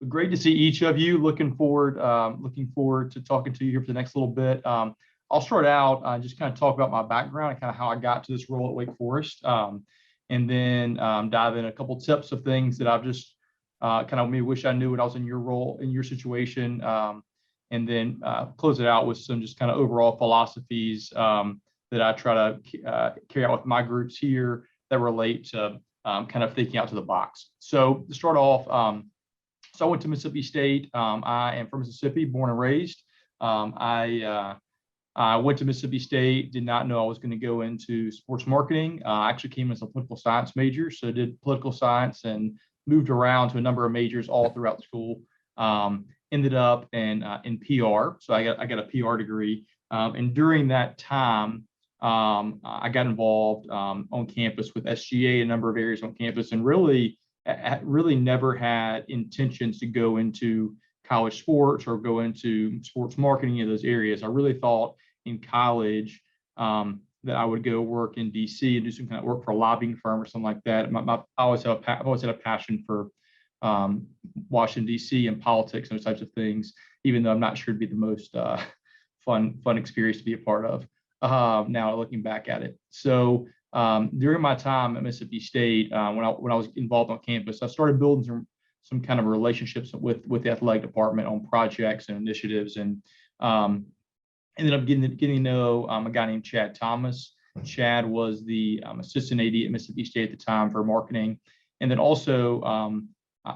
Great to see each of you. Looking forward to talking to you here for the next little bit. I'll start out just kind of talk about my background and kind of how I got to this role at Wake Forest, and then dive in a couple tips of things that I've just kind of maybe wish I knew when I was in your role, in your situation, and then close it out with some just kind of overall philosophies that I try to carry out with my groups here that relate to kind of thinking out to the box. So to start off, so I went to Mississippi State. I am from Mississippi, born and raised. I went to Mississippi State, did not know I was going to go into sports marketing. I actually came as a political science major, so did political science and moved around to a number of majors all throughout school. Ended up in PR, so I got a PR degree. And during that time, I got involved on campus with SGA, a number of areas on campus, and really never had intentions to go into college sports or go into sports marketing in those areas. I really thought in college that I would go work in DC and do some kind of work for a lobbying firm or something like that. I've always had a passion for Washington DC and politics and those types of things, even though I'm not sure it'd be the most fun experience to be a part of. Now looking back at it, so during my time at Mississippi State, when I was involved on campus, I started building some kind of relationships with the athletic department on projects and initiatives, and ended up getting to know a guy named Chad Thomas. Chad was the assistant AD at Mississippi State at the time for marketing, and then also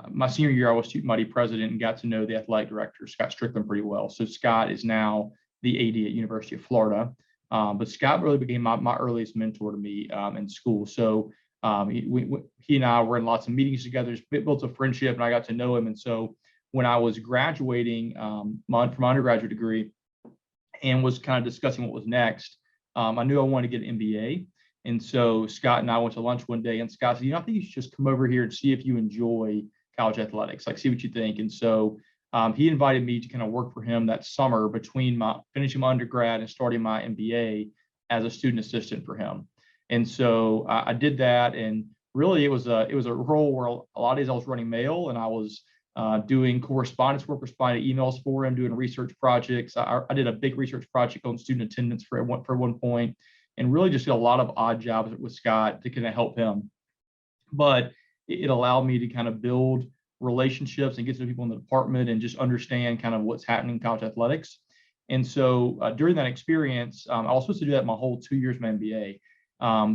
my senior year, I was student body president and got to know the athletic director, Scott Strickland, pretty well. So Scott is now the AD at University of Florida. But Scott really became my earliest mentor to me in school. So he and I were in lots of meetings together, built a friendship, and I got to know him. And so when I was graduating from my undergraduate degree and was kind of discussing what was next, I knew I wanted to get an MBA. And so Scott and I went to lunch one day, and Scott said, I think you should just come over here and see if you enjoy college athletics, like see what you think. And so he invited me to kind of work for him that summer between finishing my undergrad and starting my MBA as a student assistant for him. And so I did that, and really it was a role where a lot of days I was running mail, and I was doing correspondence work, responding to emails for him, doing research projects. I did a big research project on student attendance for one point, and really just did a lot of odd jobs with Scott to kind of help him. But it allowed me to kind of build relationships and get to know people in the department and just understand kind of what's happening in college athletics. And so during that experience, I was supposed to do that my whole 2 years of my MBA.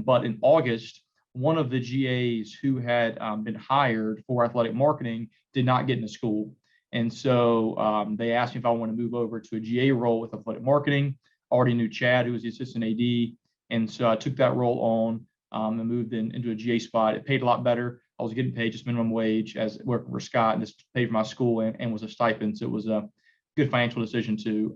But in August, one of the GAs who had been hired for athletic marketing did not get into school. And so they asked me if I want to move over to a GA role with athletic marketing. I already knew Chad, who was the assistant AD. And so I took that role on and moved into a GA spot. It paid a lot better. I was getting paid just minimum wage as working for Scott, and this paid for my school and was a stipend. So it was a good financial decision too.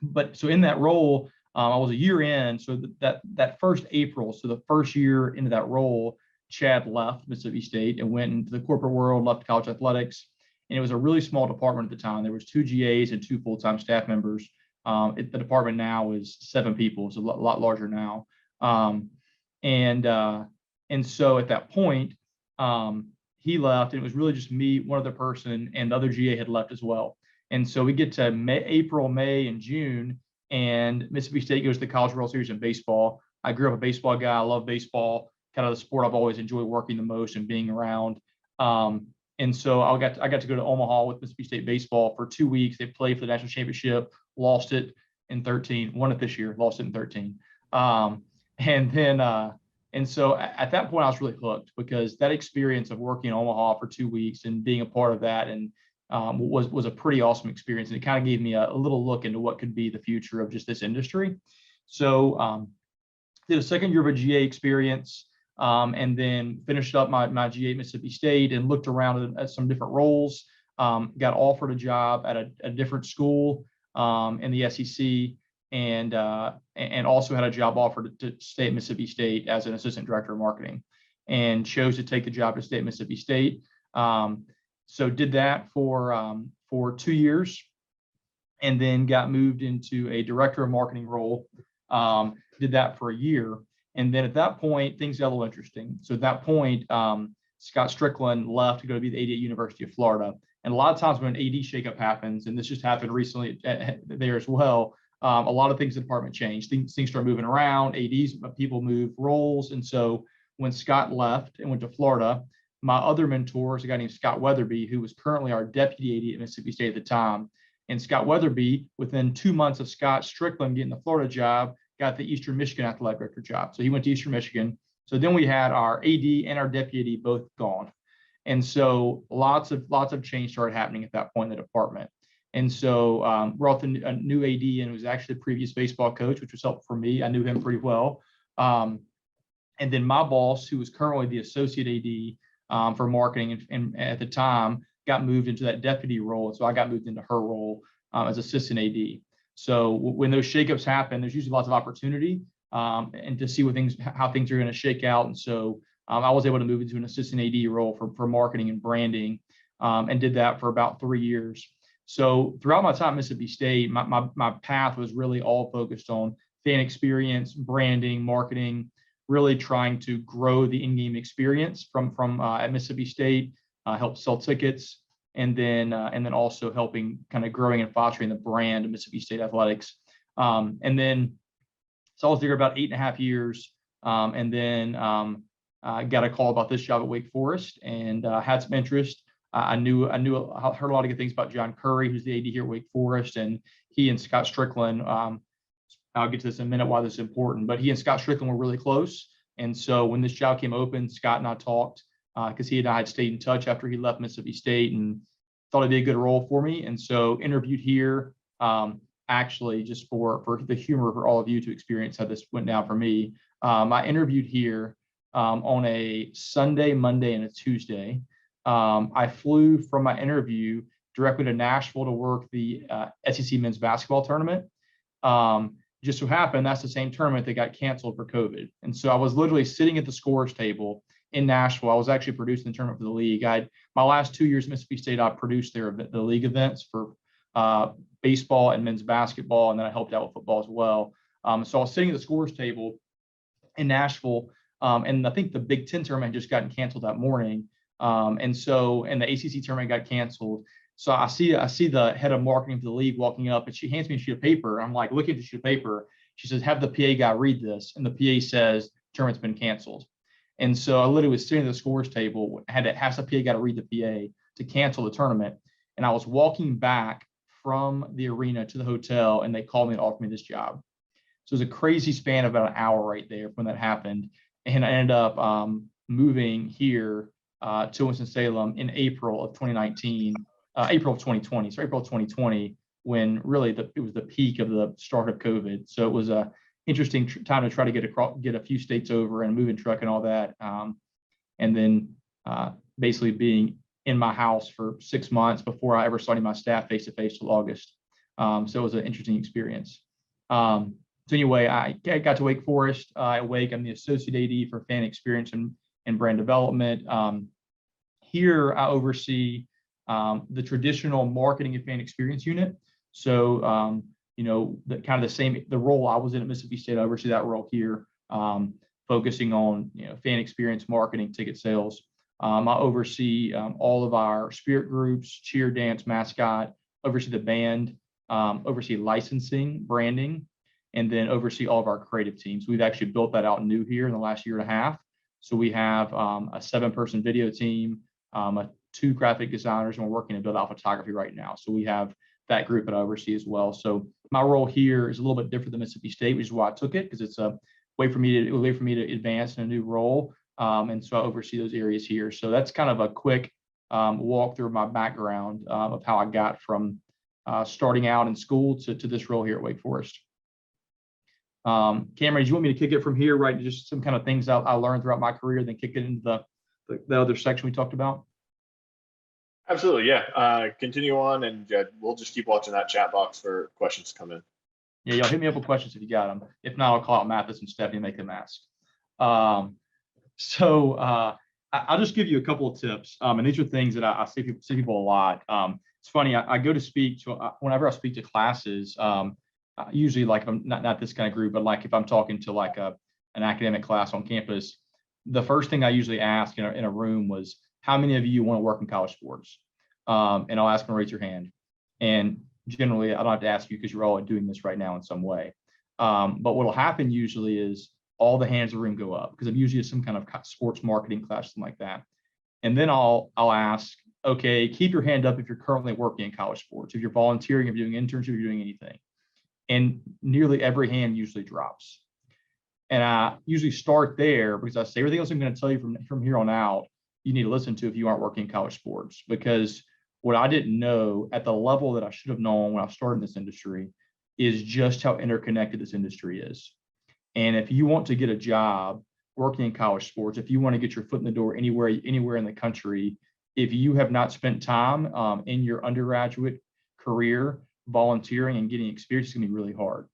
But so in that role, I was a year in. So that first April, so the first year into that role, Chad left Mississippi State and went into the corporate world, left college athletics. And it was a really small department at the time. There was 2 GAs and 2 full-time staff members. The department now is 7 people. It's a lot larger now. And so at that point, he left, and it was really just me, one other person, and the other GA had left as well. And so we get to April, May, and June, and Mississippi State goes to the College World Series in baseball. I grew up a baseball guy. I love baseball, kind of the sport I've always enjoyed working the most and being around. And so I got to go to Omaha with Mississippi State baseball for 2 weeks. They played for the national championship, lost it in 13, won it this year, lost it in 13. And so at that point, I was really hooked, because that experience of working in Omaha for 2 weeks and being a part of that and was a pretty awesome experience. And it kind of gave me a little look into what could be the future of just this industry. So did a second year of a GA experience, and then finished up my GA at Mississippi State and looked around at some different roles. Got offered a job at a different school in the SEC. And also had a job offer to stay at Mississippi State as an assistant director of marketing, and chose to take the job to stay at Mississippi State. So did that for 2 years, and then got moved into a director of marketing role. Did that for a year, and then at that point things got a little interesting. So at that point, Scott Strickland left to go to be the AD at University of Florida. And a lot of times when an AD shakeup happens, and this just happened recently there as well, a lot of things in the department change. Things start moving around. ADs, people move roles. And so when Scott left and went to Florida, my other mentor is a guy named Scott Weatherby, who was currently our deputy AD at Mississippi State at the time. And Scott Weatherby, within 2 months of Scott Strickland getting the Florida job, got the Eastern Michigan athletic director job. So he went to Eastern Michigan. So then we had our AD and our deputy AD both gone. And so lots of change started happening at that point in the department. And so brought a new AD, and it was actually the previous baseball coach, which was helpful for me. I knew him pretty well. And then my boss, who was currently the associate AD for marketing, and at the time got moved into that deputy role. And so I got moved into her role as assistant AD. So when those shakeups happen, there's usually lots of opportunity and to see how things are going to shake out. And so I was able to move into an assistant AD role for marketing and branding, and did that for about 3 years. So throughout my time at Mississippi State, my path was really all focused on fan experience, branding, marketing, really trying to grow the in-game experience from at Mississippi State, help sell tickets, and then also helping kind of growing and fostering the brand of Mississippi State athletics. And then so I was there about 8.5 years, and then got a call about this job at Wake Forest, and had some interest. I heard a lot of good things about John Curry, who's the AD here at Wake Forest, and he and Scott Strickland. I'll get to this in a minute why this is important, but he and Scott Strickland were really close. And so when this job came open, Scott and I talked because he and I had stayed in touch after he left Mississippi State, and thought it'd be a good role for me. And so interviewed here, actually just for the humor for all of you to experience how this went down for me. I interviewed here on a Sunday, Monday, and a Tuesday. I flew from my interview directly to Nashville to work the SEC men's basketball tournament. Just so happened that's the same tournament that got canceled for COVID. And so I was literally sitting at the scores table in Nashville. I was actually producing the tournament for the league. My last 2 years at Mississippi State, I produced the league events for baseball and men's basketball, and then I helped out with football as well. So I was sitting at the scores table in Nashville, and I think the Big Ten tournament had just gotten canceled that morning. And the ACC tournament got canceled. So I see the head of marketing for the league walking up, and she hands me a sheet of paper. I'm like, looking at the sheet of paper. She says, "Have the PA guy read this." And the PA says, "Tournament's been canceled." And so I literally was sitting at the scores table, had to ask the PA guy to read the PA to cancel the tournament. And I was walking back from the arena to the hotel, and they called me and offered me this job. So it was a crazy span of about an hour right there when that happened. And I ended up moving here to Winston-Salem in April of 2019. April of 2020, so April of 2020, when really it was the peak of the start of COVID. So it was a interesting time to try to get a few states over and move in truck and all that. And then basically being in my house for 6 months before I ever saw any of my staff face-to-face till August. So it was an interesting experience. So anyway, I got to Wake Forest. At Wake, I'm the associate AD for fan experience and brand development. Here I oversee the traditional marketing and fan experience unit. So, the role I was in at Mississippi State, I oversee that role here, focusing on, fan experience, marketing, ticket sales. I oversee all of our spirit groups, cheer, dance, mascot, oversee the band, oversee licensing, branding, and then oversee all of our creative teams. We've actually built that out new here in the last year and a half. So we have a 7-person video team, 2 graphic designers, and we're working to build out photography right now. So we have that group that I oversee as well. So my role here is a little bit different than Mississippi State, which is why I took it, because it's a way for me to advance in a new role. And so I oversee those areas here. So that's kind of a quick walk through my background of how I got from starting out in school to this role here at Wake Forest. Cameron, do you want me to kick it from here, right? Just some kind of things I learned throughout my career, then kick it into the other section we talked about? Absolutely, yeah. Continue on, and we'll just keep watching that chat box for questions to come in. Yeah, y'all hit me up with questions if you got them. If not, I'll call out Mathis and Stephanie and make them ask. I'll just give you a couple of tips, and these are things that I see people a lot. It's funny, I go to speak to, whenever I speak to classes, usually like if I'm not this kind of group, but like if I'm talking to like an academic class on campus, the first thing I usually ask in a room was, how many of you want to work in college sports? And I'll ask them to raise your hand. And generally, I don't have to ask you because you're all doing this right now in some way. But what will happen usually is all the hands in the room go up because I'm usually some kind of sports marketing class, something like that. And then I'll ask, okay, keep your hand up if you're currently working in college sports, if you're volunteering, if you're doing internships, if you're doing anything. And nearly every hand usually drops. And I usually start there because I say everything else I'm going to tell you from here on out, you need to listen to if you aren't working in college sports. Because what I didn't know at the level that I should have known when I started in this industry is just how interconnected this industry is. And if you want to get a job working in college sports, if you want to get your foot in the door anywhere in the country, if you have not spent time in your undergraduate career volunteering and getting experience, it's going to be really hard.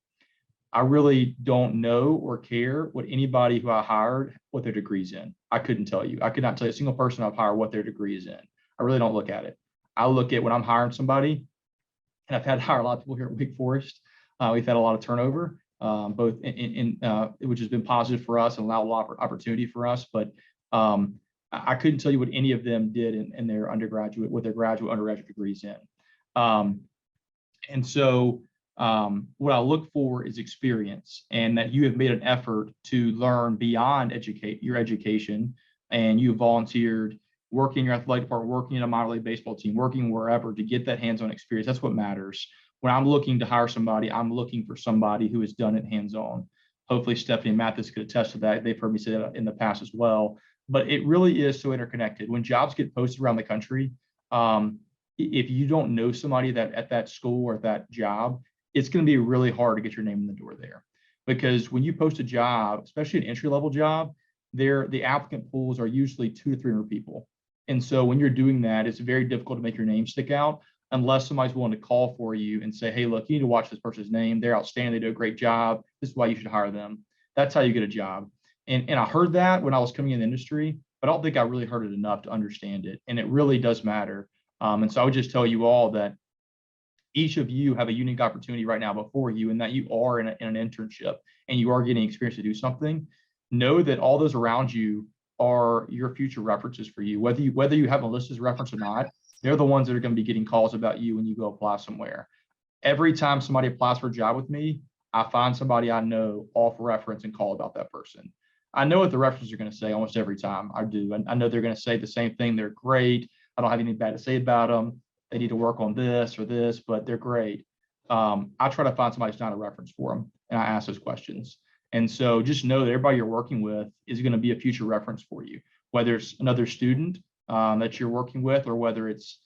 I really don't know or care what anybody who I hired, what their degree's in. I couldn't tell you. I could not tell you a single person I've hired what their degree is in. I really don't look at it. I look at when I'm hiring somebody, and I've had to hire a lot of people here at Wake Forest. We've had a lot of turnover, both which has been positive for us and allowed a lot of opportunity for us. But I couldn't tell you what any of them did in their undergraduate, what their undergraduate degrees in. And so what I look for is experience, and that you have made an effort to learn beyond your education, and you volunteered, working in your athletic department, working in a minor league baseball team, working wherever to get that hands-on experience. That's what matters. When I'm looking to hire somebody, I'm looking for somebody who has done it hands-on. Hopefully Stephanie and Mathis could attest to that. They've heard me say that in the past as well. But it really is so interconnected. When jobs get posted around the country, if you don't know somebody that at that school or at that job, it's going to be really hard to get your name in the door there. Because when you post a job, especially an entry-level job, the applicant pools are usually 200 to 300 people. And so when you're doing that, it's very difficult to make your name stick out unless somebody's willing to call for you and say, hey, look, you need to watch this person's name. They're outstanding. They do a great job. This is why you should hire them. That's how you get a job. And I heard that when I was coming in the industry, but I don't think I really heard it enough to understand it. And it really does matter. And so I would just tell you all that each of you have a unique opportunity right now before you, and that you are in an internship and you are getting experience to do something. Know that all those around you are your future references for you. Whether you have a list as reference or not, they're the ones that are going to be getting calls about you when you go apply somewhere. Every time somebody applies for a job with me, I find somebody I know off reference and call about that person. I know what the references are going to say almost every time. I do. And I know they're going to say the same thing. They're great. I don't have anything bad to say about them. They need to work on this or this, but they're great. I try to find somebody who's not a reference for them, and I ask those questions. And so just know that everybody you're working with is going to be a future reference for you, whether it's another student that you're working with, or whether it's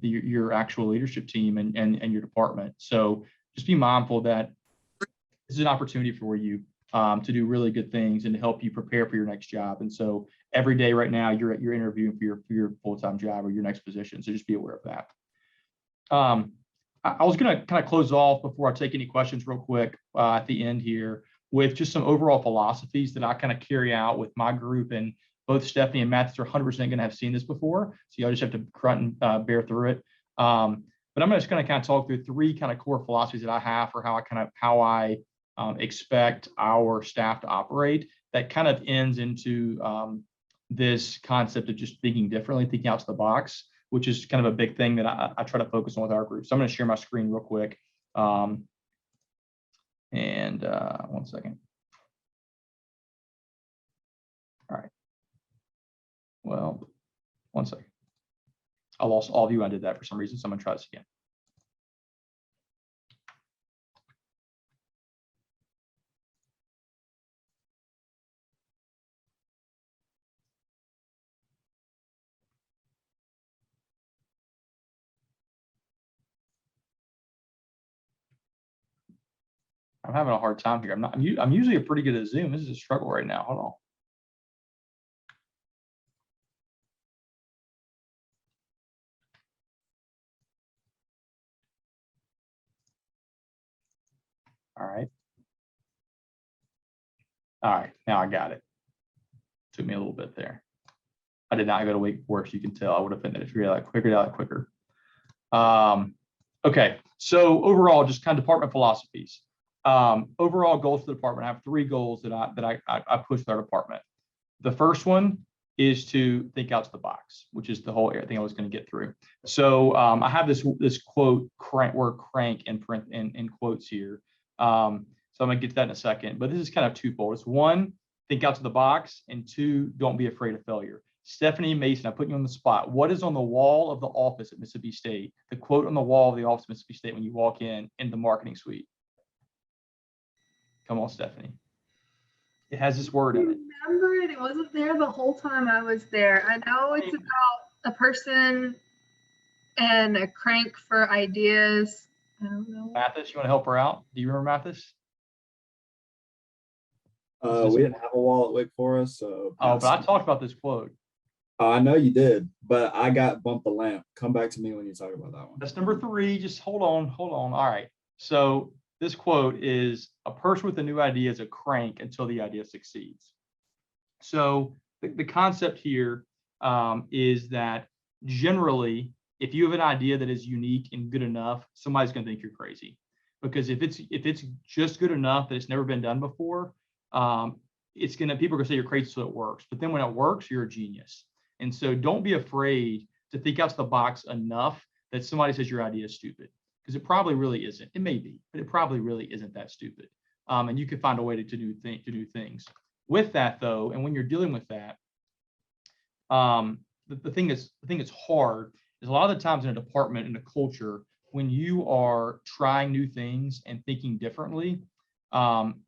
your actual leadership team and your department. So just be mindful that this is an opportunity for you to do really good things and to help you prepare for your next job. And so every day right now, you're interviewing for your full-time job or your next position. So just be aware of that. I was going to kind of close off before I take any questions real quick at the end here with just some overall philosophies that I kind of carry out with my group. And both Stephanie and Matt are 100% going to have seen this before. So y'all just have to grunt and bear through it. But I'm just going to kind of talk through three kind of core philosophies that I have for how I expect our staff to operate. That kind of ends into this concept of just thinking differently, thinking out of the box, which is kind of a big thing that I try to focus on with our group. So I'm going to share my screen real quick. One second. All right. Well, one second. I lost all of you. I did that for some reason. So I'm going to try this again. I'm having a hard time here. I'm usually a pretty good at Zoom. This is a struggle right now. Hold on. All right. All right. Now I got it. Took me a little bit there. I did not go to Wake Forest. You can tell. I would have figured it out quicker. Okay. So overall, just kind of department philosophies. Overall goals for the department. I have three goals that I push with our department. The first one is to think out of the box, which is the whole thing I was going to get through. So I have this quote, word crank in print in quotes here. So I'm going to get to that in a second, but this is kind of twofold. It's one, think out of the box, and two, don't be afraid of failure. Stephanie Mason, I put you on the spot. What is on the wall of the office at Mississippi State? The quote on the wall of the office at Mississippi State when you walk in the marketing suite. Come on, Stephanie. It has this word in it. I remember it. It wasn't there the whole time I was there. I know it's about a person and a crank for ideas. I don't know. Mathis, you want to help her out? Do you remember Mathis? We didn't have a wall at Wake Forest, so. Oh, but I talked about this quote. I know you did, but I got bump the lamp. Come back to me when you talk about that one. That's number 3. Just hold on. All right. So this quote is, a person with a new idea is a crank until the idea succeeds. So the concept here is that generally, if you have an idea that is unique and good enough, somebody's going to think you're crazy. Because if it's just good enough that it's never been done before, people are going to say you're crazy so it works. But then when it works, you're a genius. And so don't be afraid to think outside the box enough that somebody says your idea is stupid, because it probably really isn't. It may be, but it probably really isn't that stupid. And you can find a way to do things. With that though, and when you're dealing with that, the thing that's hard is a lot of the times in a department, in a culture, when you are trying new things and thinking differently,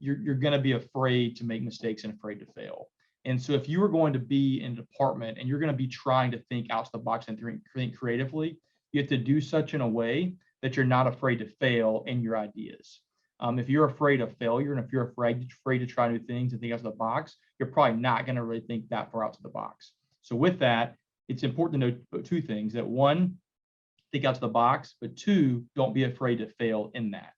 you're going to be afraid to make mistakes and afraid to fail. And so if you are going to be in a department and you're going to be trying to think outside the box and think creatively, you have to do such in a way that you're not afraid to fail in your ideas. If you're afraid of failure and if you're afraid to try new things and think outside the box, you're probably not going to really think that far outside the box. So with that, it's important to know 2 things: that 1, think outside the box, but 2, don't be afraid to fail in that.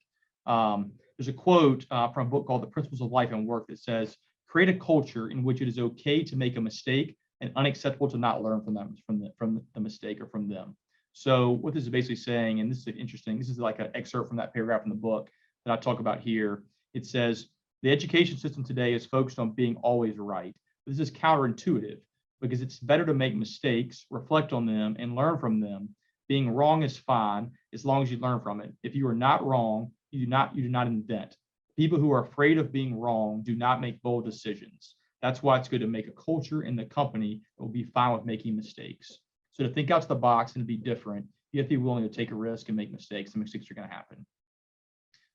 There's a quote from a book called The Principles of Life and Work that says, create a culture in which it is okay to make a mistake and unacceptable to not learn from the mistake or from them. So what this is basically saying, and this is interesting, this is like an excerpt from that paragraph in the book that I talk about here. It says, the education system today is focused on being always right. This is counterintuitive because it's better to make mistakes, reflect on them, and learn from them. Being wrong is fine as long as you learn from it. If you are not wrong, you do not invent. People who are afraid of being wrong do not make bold decisions. That's why it's good to make a culture in the company that will be fine with making mistakes. So to think outside the box and to be different, you have to be willing to take a risk and make mistakes. The mistakes are going to happen.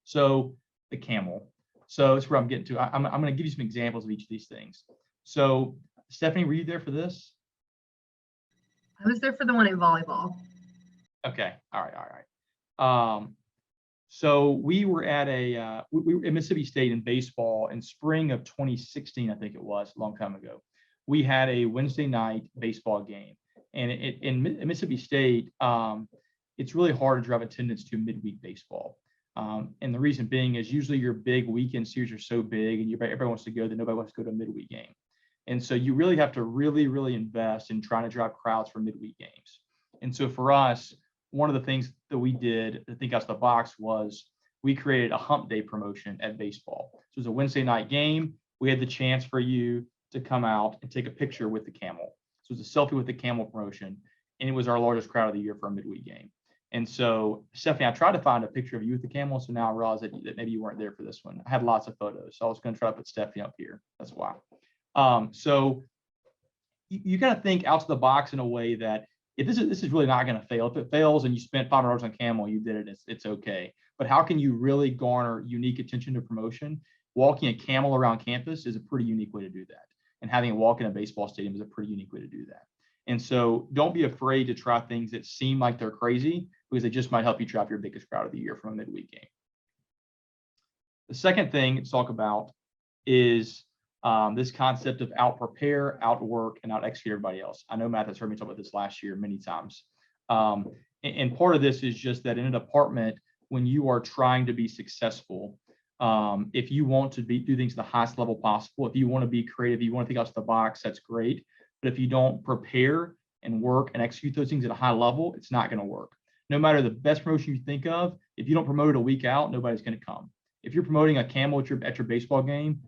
So the camel. So that's where I'm getting to. I'm going to give you some examples of each of these things. So Stephanie, were you there for this? I was there for the one in volleyball. Okay. All right. So we were at we were at Mississippi State in baseball in spring of 2016, I think it was, a long time ago. We had a Wednesday night baseball game. And in Mississippi State, it's really hard to drive attendance to midweek baseball. And the reason being is usually your big weekend series are so big and everybody wants to go that nobody wants to go to a midweek game. And so you really have to really invest in trying to drive crowds for midweek games. And so for us, one of the things that we did to think outside the box was we created a hump day promotion at baseball. So it was a Wednesday night game. We had the chance for you to come out and take a picture with the camel. So it was a selfie with the camel promotion, and it was our largest crowd of the year for a midweek game. And so, Stephanie, I tried to find a picture of you with the camel, so now I realize that maybe you weren't there for this one. I had lots of photos, so I was going to try to put Stephanie up here. That's why. So you got to think outside the box in a way that if this is really not going to fail. If it fails and you spent $500 on camel, you did it, it's okay. But how can you really garner unique attention to promotion? Walking a camel around campus is a pretty unique way to do that. And having it walk in a baseball stadium is a pretty unique way to do that. And so don't be afraid to try things that seem like they're crazy, because they just might help you drive your biggest crowd of the year from a midweek game. The second thing to talk about is this concept of out prepare, outwork, and out execute everybody else. I know Matt has heard me talk about this last year many times. And part of this is just that in a department, when you are trying to be successful, if you want to do things at the highest level possible, if you want to be creative, you want to think outside the box, that's great. But if you don't prepare and work and execute those things at a high level, it's not going to work. No matter the best promotion you think of, if you don't promote it a week out, nobody's going to come. If you're promoting a camel at your baseball game,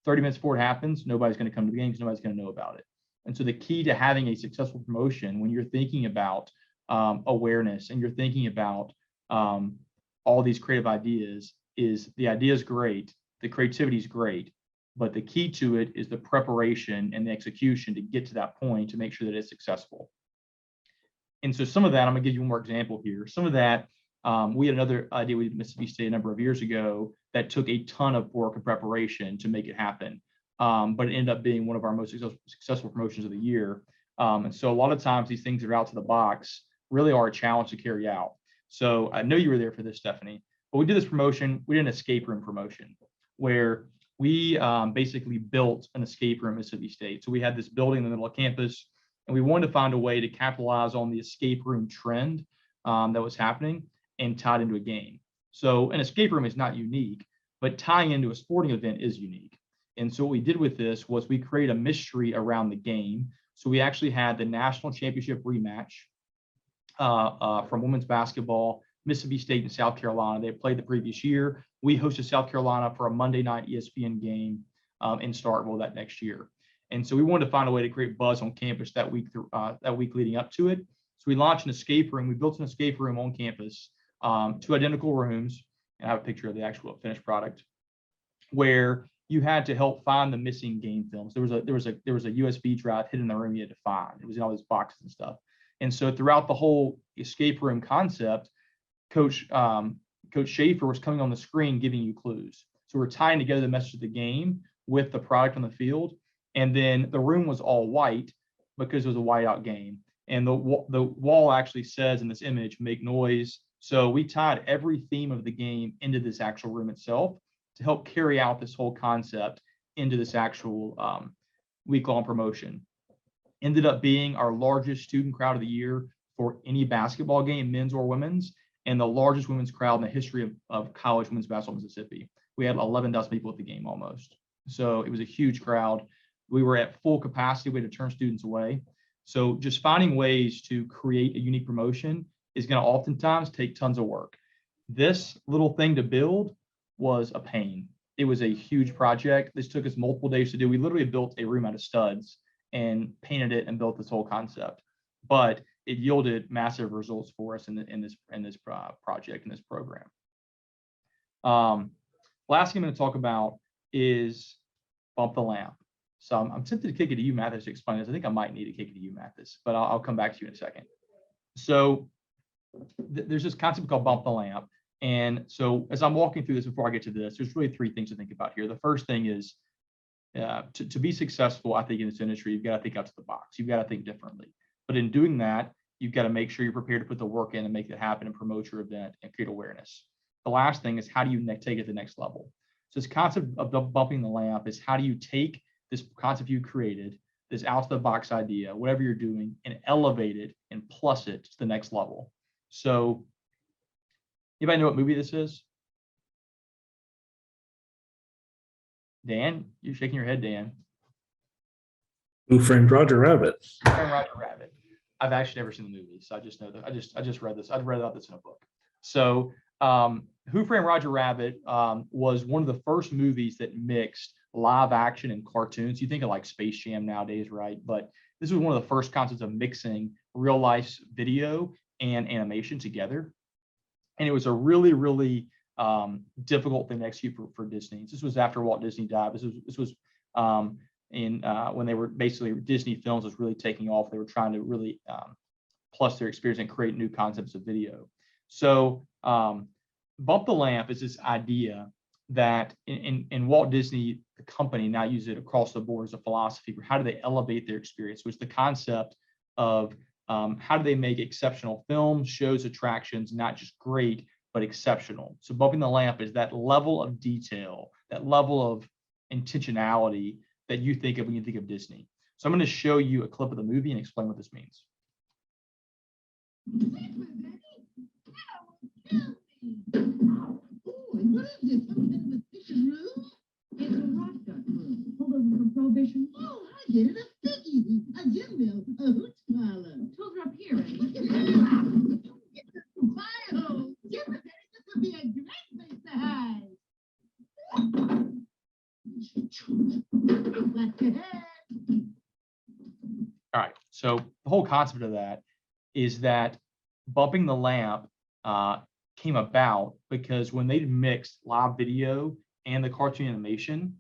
30 minutes before it happens, nobody's going to come to the game because nobody's going to know about it. And so the key to having a successful promotion when you're thinking about awareness and you're thinking about all these creative ideas is the idea is great, the creativity is great, but the key to it is the preparation and the execution to get to that point to make sure that it's successful. And so some of that, I'm gonna give you one more example here. Some of that, we had another idea with Mississippi State a number of years ago that took a ton of work and preparation to make it happen. But it ended up being one of our most successful promotions of the year. And so a lot of times these things that are out to the box really are a challenge to carry out. So I know you were there for this, Stephanie, but we did this promotion. We did an escape room promotion where we basically built an escape room at Mississippi State. So we had this building in the middle of campus, and we wanted to find a way to capitalize on the escape room trend that was happening and tie it into a game. So an escape room is not unique, but tying into a sporting event is unique. And so what we did with this was we created a mystery around the game. So we actually had the national championship rematch from women's basketball, Mississippi State and South Carolina. They played the previous year. We hosted South Carolina for a Monday night ESPN game in Starkville that next year. And so we wanted to find a way to create buzz on campus that week leading up to it. So we launched an escape room. We built an escape room on campus, 2 identical rooms, and I have a picture of the actual finished product, where you had to help find the missing game films. There was a USB drive hidden in the room you had to find. It was in all these boxes and stuff. And so throughout the whole escape room concept, Coach Schaefer was coming on the screen giving you clues. So we're tying together the message of the game with the product on the field. And then the room was all white because it was a whiteout game. And the wall actually says in this image, make noise. So we tied every theme of the game into this actual room itself to help carry out this whole concept into this actual week-long promotion. Ended up being our largest student crowd of the year for any basketball game, men's or women's, and the largest women's crowd in the history of college women's basketball in Mississippi. We had 11,000 people at the game almost. So it was a huge crowd. We were at full capacity. We had to turn students away. So just finding ways to create a unique promotion is going to oftentimes take tons of work. This little thing to build was a pain. It was a huge project. This took us multiple days to do. We literally built a room out of studs and painted it and built this whole concept. But it yielded massive results for us in this project, in this program. Last thing I'm going to talk about is Bump the Lamp. So I'm tempted to kick it to you, Mathis, to explain this. I think I might need to kick it to you, Mathis, but I'll come back to you in a second. So there's this concept called Bump the Lamp. And so as I'm walking through this, before I get to this, there's really 3 things to think about here. The first thing is to be successful, I think, in this industry, you've got to think out to the box. You've got to think differently. But in doing that, you've got to make sure you're prepared to put the work in and make it happen and promote your event and create awareness. The last thing is, how do you take it to the next level? So this concept of bumping the lamp is, how do you take this concept you created, this out of the box idea, whatever you're doing, and elevate it and plus it to the next level. So anybody know what movie this is? Dan, you're shaking your head, Dan. Who Framed Roger Rabbit? Who Framed Roger Rabbit. I've actually never seen the movie, so I just know that. I just read this. I'd read about this in a book. So Who Framed Roger Rabbit was one of the first movies that mixed live action and cartoons. You think of like Space Jam nowadays, right? But this was one of the first concepts of mixing real life video and animation together. And it was a really, really difficult thing to execute for Disney. This was after Walt Disney died. This was when they were basically, Disney Films was really taking off. They were trying to really plus their experience and create new concepts of video. So Bump the Lamp is this idea that in Walt Disney, the company now uses it across the board as a philosophy for how do they elevate their experience, which is the concept of how do they make exceptional films, shows, attractions, not just great, but exceptional. So bumping the lamp is that level of detail, that level of intentionality that you think of when you think of Disney. So I'm going to show you a clip of the movie and explain what this means. What is this? Some kind of a fishing room? It's a rock duck room. Hold over from Prohibition. Oh, I get it. A speakeasy, a gym bill, a hooch parlor. Those are up here. Look at that. Get the fire. Give it. This would be a great place to hide. All right. So the whole concept of that is that bumping the lamp came about because when they mixed live video and the cartoon animation,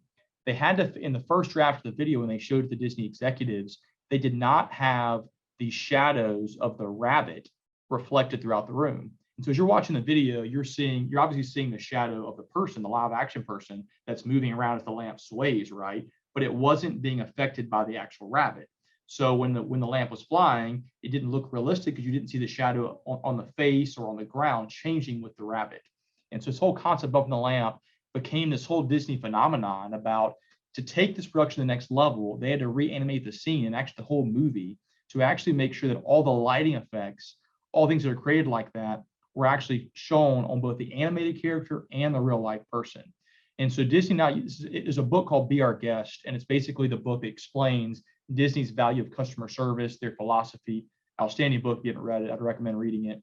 they had to, in the first draft of the video, when they showed it to Disney executives, they did not have the shadows of the rabbit reflected throughout the room. And so as you're watching the video, you're obviously seeing the shadow of the person, the live action person that's moving around as the lamp sways, right? But it wasn't being affected by the actual rabbit. So when the lamp was flying, it didn't look realistic because you didn't see the shadow on the face or on the ground changing with the rabbit. And so this whole concept of the lamp became this whole Disney phenomenon about, to take this production to the next level, they had to reanimate the scene and actually the whole movie to actually make sure that all the lighting effects, all things that are created like that, were actually shown on both the animated character and the real life person. And so Disney now, there's a book called Be Our Guest, and it's basically the book that explains Disney's value of customer service, their philosophy. Outstanding book. If you haven't read it, I'd recommend reading it.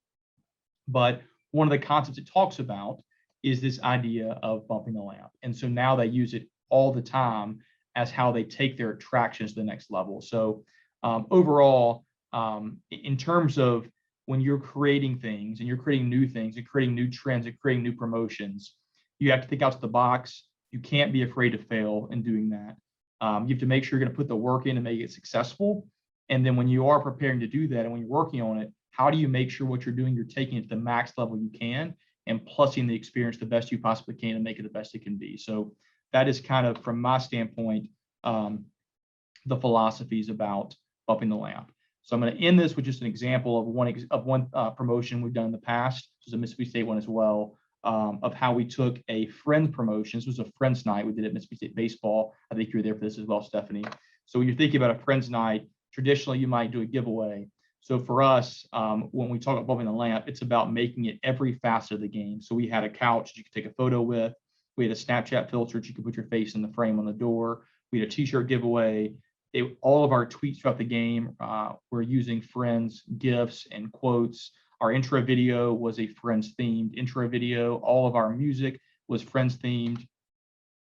But one of the concepts it talks about is this idea of bumping the lamp. And so now they use it all the time as how they take their attractions to the next level. So overall, in terms of when you're creating things and you're creating new things and creating new trends and creating new promotions, you have to think outside the box. You can't be afraid to fail in doing that. You have to make sure you're going to put the work in and make it successful. And then when you are preparing to do that and when you're working on it, how do you make sure what you're doing, you're taking it to the max level you can and plussing the experience the best you possibly can and make it the best it can be. So that is kind of, from my standpoint, the philosophies about bumping the lamp. So I'm going to end this with just an example of one promotion we've done in the past. This is a Mississippi State one as well, of how we took a Friends promotion. This was a Friends night we did at Mississippi State baseball. I think you were there for this as well, Stephanie. So when you're thinking about a Friends night, traditionally you might do a giveaway. So for us, when we talk about bumping the lamp, it's about making it every facet of the game. So we had a couch that you could take a photo with. We had a Snapchat filter that you could put your face in the frame on the door. We had a t-shirt giveaway. All of our tweets throughout the game were using Friends gifs and quotes. Our intro video was a Friends themed intro video. All of our music was Friends themed.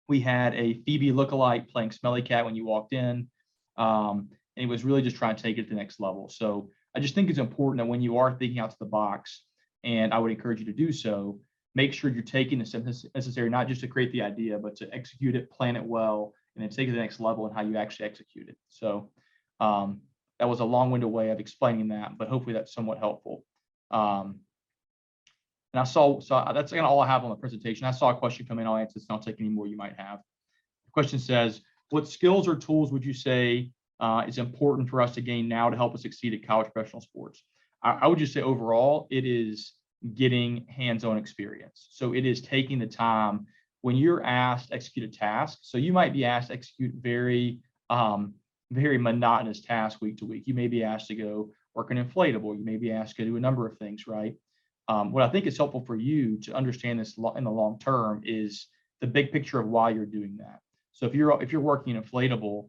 We had a Phoebe lookalike playing Smelly Cat when you walked in. And it was really just trying to take it to the next level. So I just think it's important that when you are thinking out to the box, and I would encourage you to do so, make sure you're taking the steps necessary, not just to create the idea, but to execute it, plan it well, and then take it to the next level and how you actually execute it. So that was a long-winded way of explaining that, but hopefully that's somewhat helpful. And so that's kind of all I have on the presentation. I saw a question come in. I'll answer this, and I'll take any more you might have. The question says, what skills or tools would you say is important for us to gain now to help us succeed at college professional sports? I would just say overall, it is getting hands-on experience. So it is taking the time when you're asked to execute a task. So you might be asked to execute very monotonous tasks week to week. You may be asked to go work an inflatable. You may be asked to do a number of things, right? What I think is helpful for you to understand this in the long term is the big picture of why you're doing that. So if you're working an inflatable,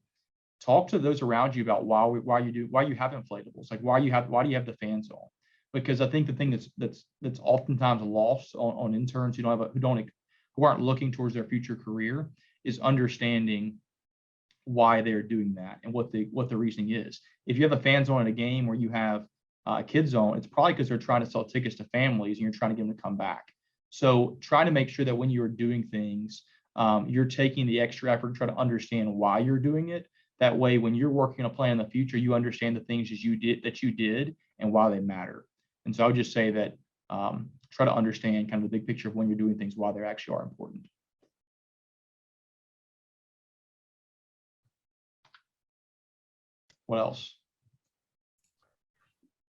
talk to those around you about why you have inflatables, like why do you have the fans on? Because I think the thing that's oftentimes lost on interns who aren't looking towards their future career is understanding why they're doing that and what the reasoning is. If you have a fans on at a game where you have kids on, it's probably because they're trying to sell tickets to families and you're trying to get them to come back. So try to make sure that when you're doing things, you're taking the extra effort to try to understand why you're doing it. That way, when you're working on a plan in the future, you understand the things that you did and why they matter. And so I would just say that try to understand kind of the big picture of when you're doing things, why they actually are important. What else?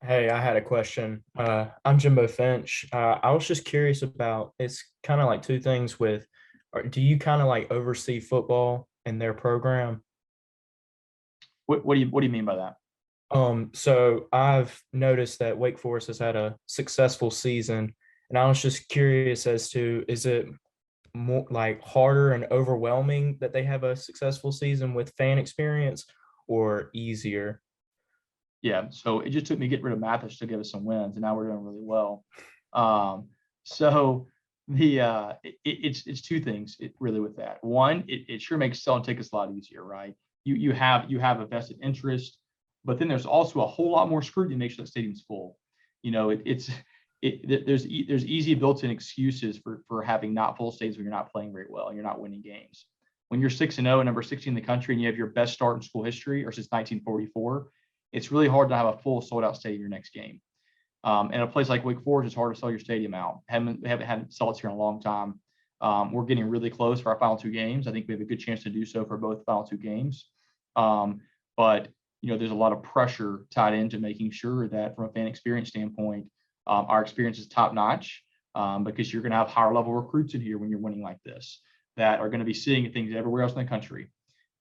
Hey, I had a question. I'm Jimbo Finch. I was just curious about, it's kind of like two things do you kind of like oversee football in their program? What do you mean by that? So I've noticed that Wake Forest has had a successful season, and I was just curious as to, is it more like harder and overwhelming that they have a successful season with fan experience, or easier? Yeah, so it just took me getting rid of Mathis to give us some wins, and now we're doing really well. So it's two things really with that. One, it sure makes selling tickets a lot easier, right? You have a vested interest. but then there's also a whole lot more scrutiny to make sure that stadium's full. You know, there's easy built-in excuses for having not full stadiums when you're not playing very well and you're not winning games. When you're 6-0 and number 16 in the country and you have your best start in school history or since 1944, it's really hard to have a full sold-out stadium your next game. And a place like Wake Forest, it's hard to sell your stadium out. Haven't had sell here in a long time. We're getting really close for our final 2 games. I think we have a good chance to do so for both final 2 games. But you know, there's a lot of pressure tied into making sure that from a fan experience standpoint, our experience is top notch, because you're going to have higher level recruits in here when you're winning like this that are going to be seeing things everywhere else in the country.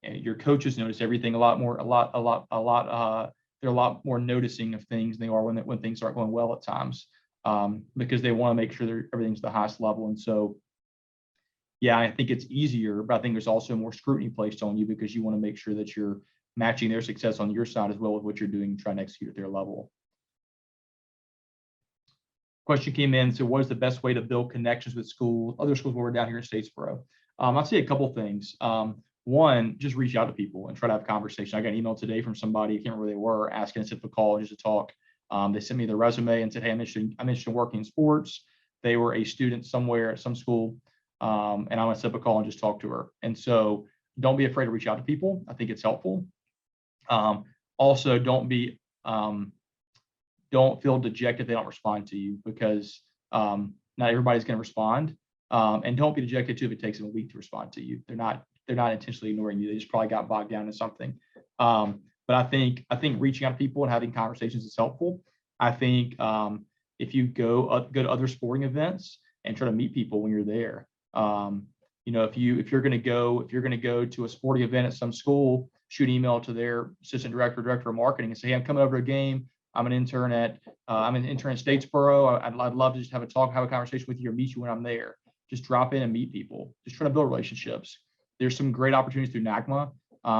And your coaches notice everything they're a lot more noticing of things than they are when things start going well at times, because they want to make sure everything's the highest level. And so, yeah, I think it's easier, but I think there's also more scrutiny placed on you because you want to make sure that you're matching their success on your side as well with what you're doing, trying to execute at their level. Question came in, so what is the best way to build connections with other schools when we're down here in Statesboro? I'll say a couple things. One, just reach out to people and try to have a conversation. I got an email today from somebody, I can't remember where they were, asking us if a call just to talk. They sent me their resume and said, hey, I'm interested in working in sports. They were a student somewhere at some school, and I want to set up a call and just talk to her. And so don't be afraid to reach out to people. I think it's helpful. Also, don't feel dejected if they don't respond to you, because not everybody's going to respond. And don't be dejected too if it takes them a week to respond to you. They're not intentionally ignoring you. They just probably got bogged down in something. But I think reaching out to people and having conversations is helpful. I think if you go to other sporting events and try to meet people when you're there. You know, if you're going to go to a sporting event at some school, shoot an email to their assistant director of marketing and say, hey, I'm coming over to a game. I'm an intern at Statesboro. I'd love to just have a conversation with you or meet you when I'm there. Just drop in and meet people. Just try to build relationships. There's some great opportunities through NACMA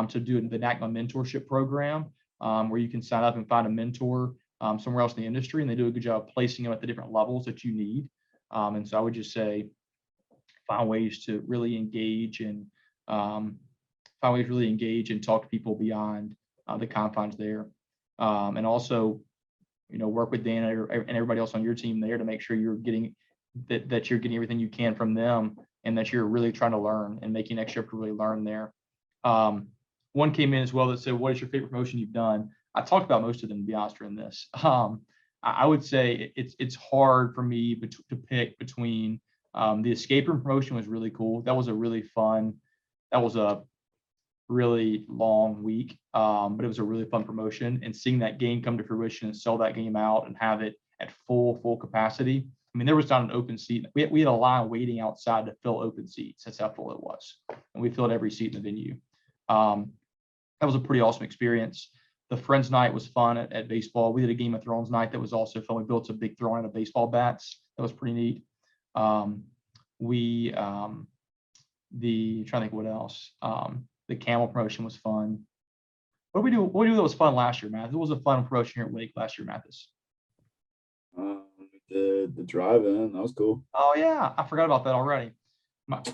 to do the NACMA mentorship program, where you can sign up and find a mentor somewhere else in the industry, and they do a good job of placing them at the different levels that you need. And so I would just say, find ways to really engage and talk to people beyond the confines there. And also, you know, work with Dan and everybody else on your team there to make sure you're getting that you're getting everything you can from them, and that you're really trying to learn and making an extra effort to really learn there. One came in as well that said, what is your favorite promotion you've done? I talked about most of them, to be honest, in this. I would say it's hard for me to pick between the escape room promotion was really cool. That was a really long week, but it was a really fun promotion, and seeing that game come to fruition and sell that game out and have it at full capacity. I mean, there was not an open seat. We had a line waiting outside to fill open seats. That's how full it was, and we filled every seat in the venue. That was a pretty awesome experience. The Friends Night was fun at baseball. We did a Game of Thrones night that was also fun. We built a big throwing of baseball bats. That was pretty neat. Trying to think what else. The camel promotion was fun. What did we do that was fun last year, Matt? It was a fun promotion here at Wake last year, Mathis. The drive-in, that was cool. Oh yeah, I forgot about that already.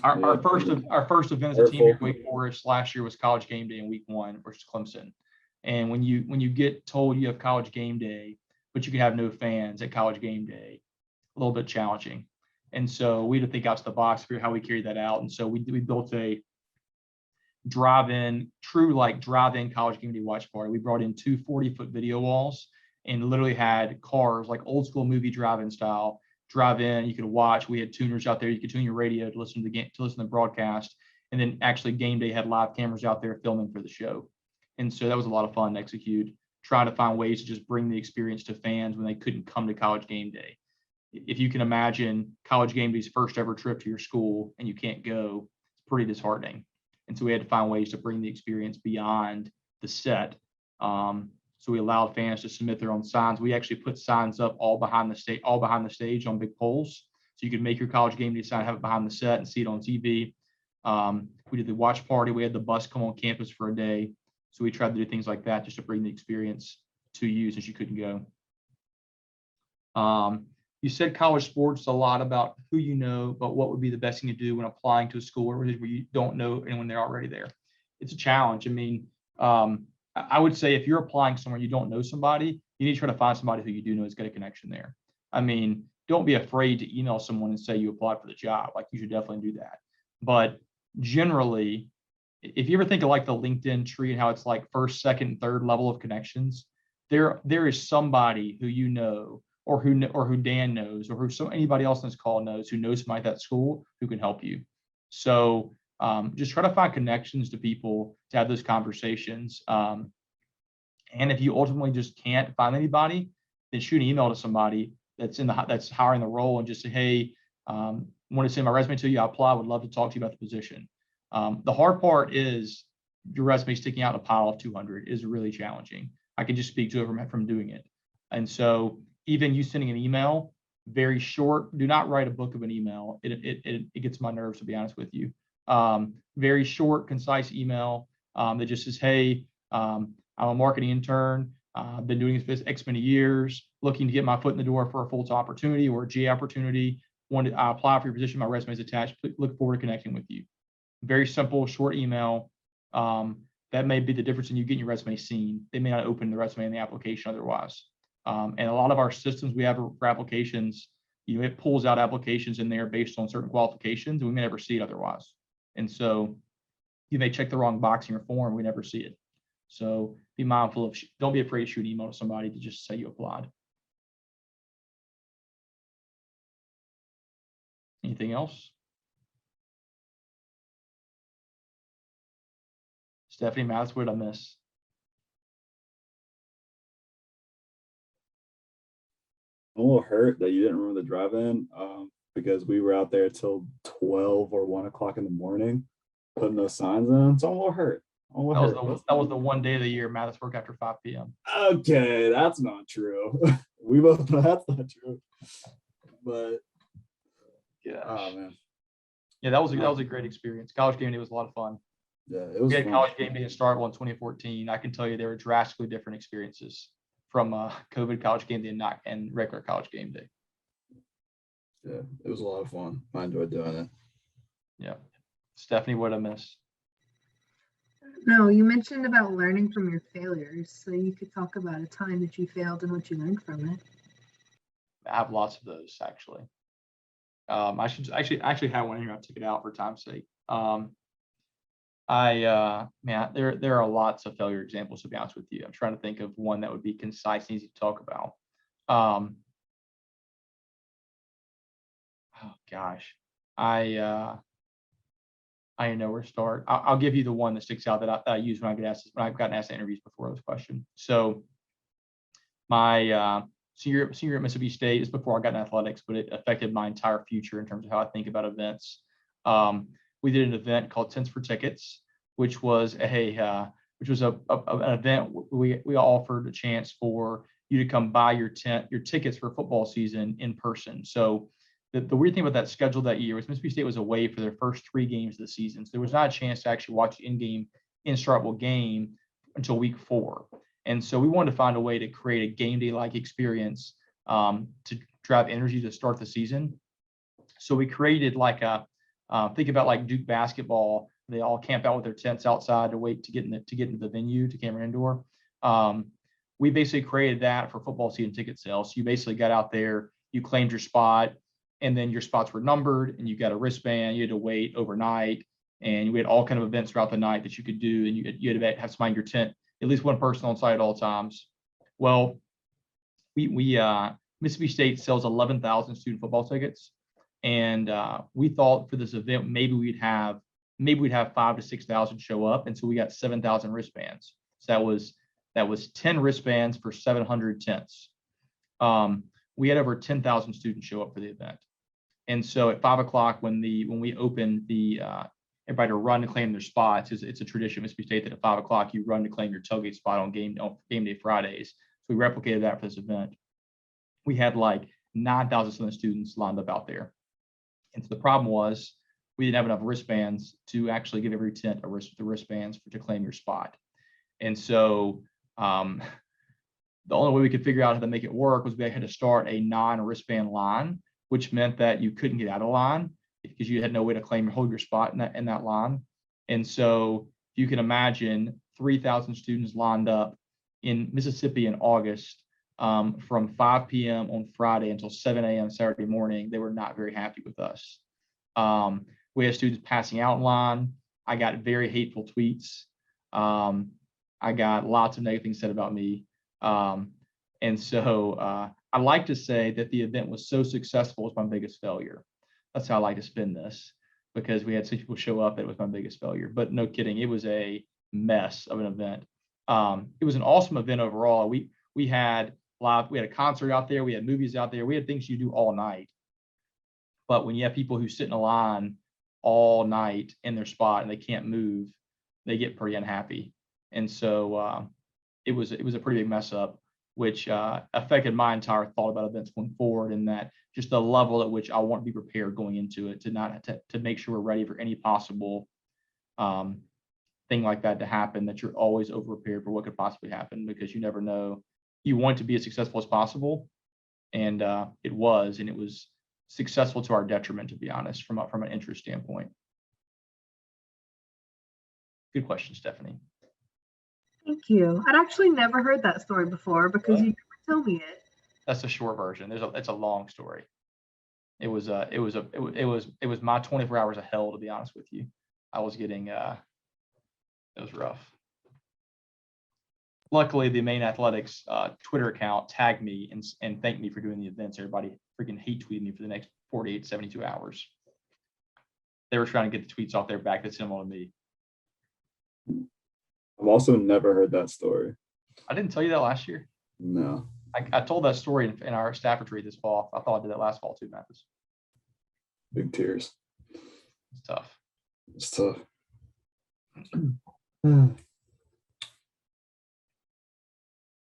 Our first event as a team here at Wake Forest last year was College Game Day in week 1 versus Clemson. And when you get told you have College Game Day, but you can have no fans at College Game Day, a little bit challenging. And so we had to think outside the box for how we carried that out. And so we built a drive-in College Game Day watch party. We brought in 2 40-foot video walls and literally had cars, like old school movie drive-in style. Drive in, you could watch. We had tuners out there. You could tune your radio to listen to the broadcast. And then actually Game Day had live cameras out there filming for the show. And so that was a lot of fun to execute, trying to find ways to just bring the experience to fans when they couldn't come to College Game Day. If you can imagine College Game Day's first ever trip to your school and you can't go, it's pretty disheartening. And so we had to find ways to bring the experience beyond the set. So we allowed fans to submit their own signs. We actually put signs up all behind the stage on big poles. So you could make your College Game Day sign, have it behind the set and see it on TV. We did the watch party. We had the bus come on campus for a day. So we tried to do things like that just to bring the experience to you since you couldn't go. You said college sports a lot about who you know, but what would be the best thing to do when applying to a school where you don't know anyone they're already there? It's a challenge. I mean, I would say if you're applying somewhere you don't know somebody, you need to try to find somebody who you do know has got a connection there. I mean, don't be afraid to email someone and say you applied for the job. Like, you should definitely do that. But generally, if you ever think of like the LinkedIn tree and how it's like first, second, third level of connections, there is somebody who you know, or who Dan knows, or who anybody else on this call knows, who knows somebody at that school who can help you. So just try to find connections to people to have those conversations. And if you ultimately just can't find anybody, then shoot an email to somebody that's hiring the role and just say, hey, want to send my resume to you. I apply. Would love to talk to you about the position. The hard part is your resume sticking out in a pile of 200 is really challenging. I can just speak to it from doing it. And so even you sending an email, very short, do not write a book of an email. It gets my nerves, to be honest with you. Very short, concise email that just says, hey, I'm a marketing intern. I've been doing this for X many years, looking to get my foot in the door for a full-time opportunity or a G opportunity. Wanted to apply for your position. My resume is attached. Look forward to connecting with you. Very simple, short email. That may be the difference in you getting your resume seen. They may not open the resume in the application otherwise. And a lot of our systems we have for applications, it pulls out applications in there based on certain qualifications, and we may never see it otherwise. And so you may check the wrong box in your form, we never see it. So be mindful of, don't be afraid to shoot an email to somebody to just say you applied. Anything else? Stephanie, Matt, what did I miss? I'm a little hurt that you didn't remember the drive-in because we were out there till 12 or 1 o'clock in the morning putting those signs in. So I'm a little hurt. That was the one day of the year Mathis worked after 5 p.m. Okay, that's not true. We both know that's not true. But yeah, oh man. Yeah, that was a great experience. College game day was a lot of fun. Yeah, it was. We had fun. college game day in Starkville in 2014. I can tell you there were drastically different experiences from COVID college game day and regular college game day. Yeah, it was a lot of fun. I enjoyed doing it. Yeah. Stephanie, what did I miss? No, you mentioned about learning from your failures. So you could talk about a time that you failed and what you learned from it. I have lots of those actually. I should actually have one here. I took it out for time's sake. Man, there are lots of failure examples, to be honest with you. I'm trying to think of one that would be concise and easy to talk about. Oh gosh, I know where to start. I'll give you the one that sticks out that I use when I've gotten asked in interviews before this question. So my senior at Mississippi State is before I got in athletics, but it affected my entire future in terms of how I think about events. We did an event called Tents for Tickets, which was an event we offered a chance for you to come buy your tickets for football season in person. So the weird thing about that schedule that year was Mississippi State was away for their first 3 games of the season. So there was not a chance to actually watch the in Starkville game until week 4. And so we wanted to find a way to create a game day-like experience to drive energy to start the season. So we created like think about like Duke basketball. They all camp out with their tents outside to wait to get into the venue, to Cameron Indoor. We basically created that for football season ticket sales. So you basically got out there, you claimed your spot, and then your spots were numbered, and you got a wristband. You had to wait overnight, and we had all kind of events throughout the night that you could do, and you had to have somebody in your tent, at least one person on site at all times. Well, we Mississippi State sells 11,000 student football tickets, and we thought for this event maybe we'd have 5,000 to 6,000 show up, and so we got 7,000 wristbands. So that was 10 wristbands for 700 tents. We had over 10,000 students show up for the event, and so at 5 o'clock when we opened everybody to run to claim their spots, it's a tradition at Mississippi State that at 5 o'clock you run to claim your tailgate spot on game day Fridays. So we replicated that for this event. We had like 9,000 students lined up out there. And so the problem was we didn't have enough wristbands to actually give every tent the wristbands to claim your spot. And so the only way we could figure out how to make it work was we had to start a non-wristband line, which meant that you couldn't get out of line because you had no way to hold your spot in that line. And so you can imagine 3,000 students lined up in Mississippi in August from 5 p.m. on Friday until 7 a.m. Saturday morning. They were not very happy with us. We had students passing out in line. I got very hateful tweets. I got lots of negative things said about me. And so I like to say that the event was so successful, it was my biggest failure. That's how I like to spin this, because we had 6 people show up. It was my biggest failure, but no kidding. It was a mess of an event. It was an awesome event overall. We had we had a concert out there. We had movies out there. We had things you do all night. But when you have people who sit in a line all night in their spot and they can't move, they get pretty unhappy. And so it was a pretty big mess up, which affected my entire thought about events going forward, and that just the level at which I want to be prepared going into it, to make sure we're ready for any possible thing like that to happen, that you're always over prepared for what could possibly happen, because you never know. You want to be as successful as possible, and it was successful to our detriment, to be honest, from an interest standpoint. Good question, Stephanie. Thank you. I'd actually never heard that story before, because you never tell me it. That's a short version. It's a long story. It was my 24 hours of hell, to be honest with you. I was getting it was rough. Luckily, the Maine Athletics Twitter account tagged me and thanked me for doing the events. Everybody freaking hate tweeted me for the next 48, 72 hours. They were trying to get the tweets off their back that sent them on me. I've also never heard that story. I didn't tell you that last year. No. I told that story in our staff retreat this fall. I thought I did that last fall too, Mathis. Big tears. It's tough. It's tough.